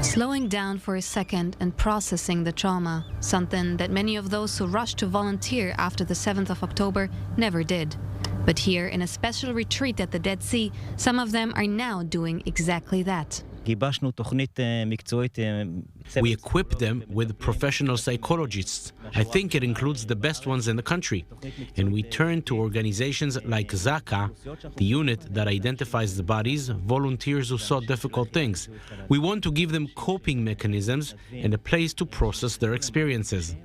Slowing down for a second and processing the trauma, something that many of those who rushed to volunteer after the 7th of October never did. But here, in a special retreat at the Dead Sea, some of them are now doing exactly that. We equip them with professional psychologists. I think it includes the best ones in the country. And we turn to organizations like Zaka, the unit that identifies the bodies, volunteers who saw difficult things. We want to give them coping mechanisms and a place to process their experiences.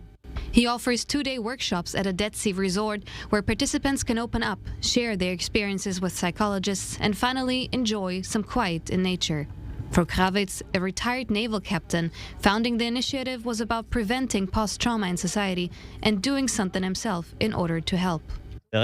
He offers 2-day workshops at a Dead Sea resort where participants can open up, share their experiences with psychologists, and finally enjoy some quiet in nature. For Kravitz, a retired naval captain, founding the initiative was about preventing post-trauma in society and doing something himself in order to help. When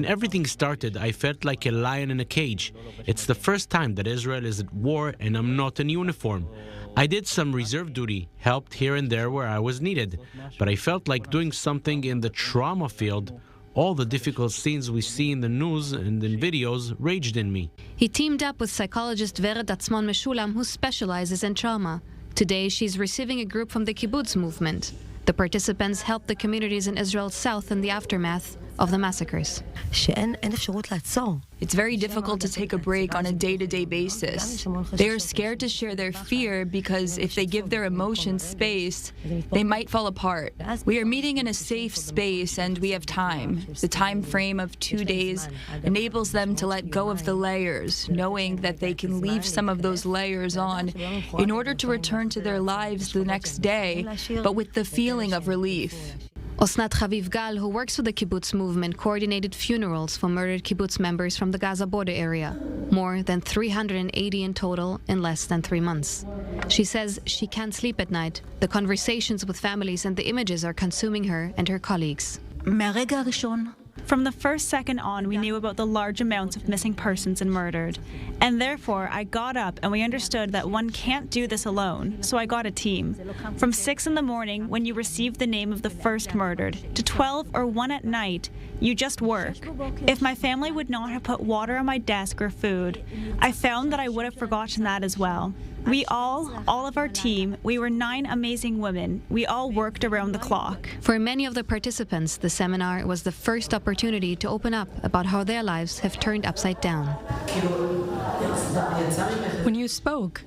everything started, I felt like a lion in a cage. It's the first time that Israel is at war and I'm not in uniform. I did some reserve duty, helped here and there where I was needed, but I felt like doing something in the trauma field. All the difficult scenes we see in the news and in videos raged in me. He teamed up with psychologist Vered Atzmon Meshulam, who specializes in trauma. Today, she's receiving a group from the kibbutz movement. The participants help the communities in Israel's south in the aftermath of the massacres. It's very difficult to take a break on a day-to-day basis. They are scared to share their fear because if they give their emotions space, they might fall apart. We are meeting in a safe space and we have time. The time frame of 2 days enables them to let go of the layers, knowing that they can leave some of those layers on in order to return to their lives the next day, but with the feeling of relief. Osnat Chaviv Gal, who works with the kibbutz movement, coordinated funerals for murdered kibbutz members from the Gaza border area. More than 380 in total in less than 3 months. She says she can't sleep at night. The conversations with families and the images are consuming her and her colleagues. From the first second on, we knew about the large amounts of missing persons and murdered. And therefore, I got up and we understood that one can't do this alone, so I got a team. From 6 in the morning, when you receive the name of the first murdered, to 12 or 1 at night, you just work. If my family would not have put water on my desk or food, I found that I would have forgotten that as well. We all of our team, we were 9 amazing women. We all worked around the clock. For many of the participants, the seminar was the first opportunity to open up about how their lives have turned upside down. When you spoke,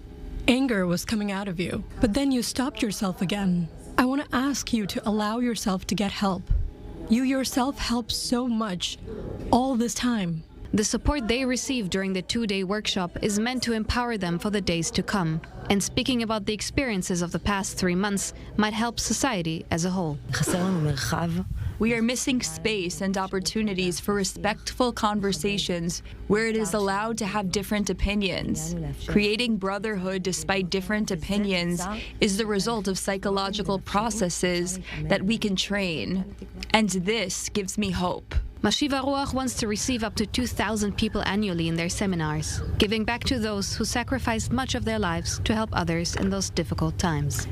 anger was coming out of you, but then you stopped yourself again. I want to ask you to allow yourself to get help. You yourself helped so much all this time. The support they received during the 2-day workshop is meant to empower them for the days to come. And speaking about the experiences of the past 3 months might help society as a whole. We are missing space and opportunities for respectful conversations where it is allowed to have different opinions. Creating brotherhood despite different opinions is the result of psychological processes that we can train. And this gives me hope. Mashiva Ruach wants to receive up to 2,000 people annually in their seminars, giving back to those who sacrificed much of their lives to help others in those difficult times.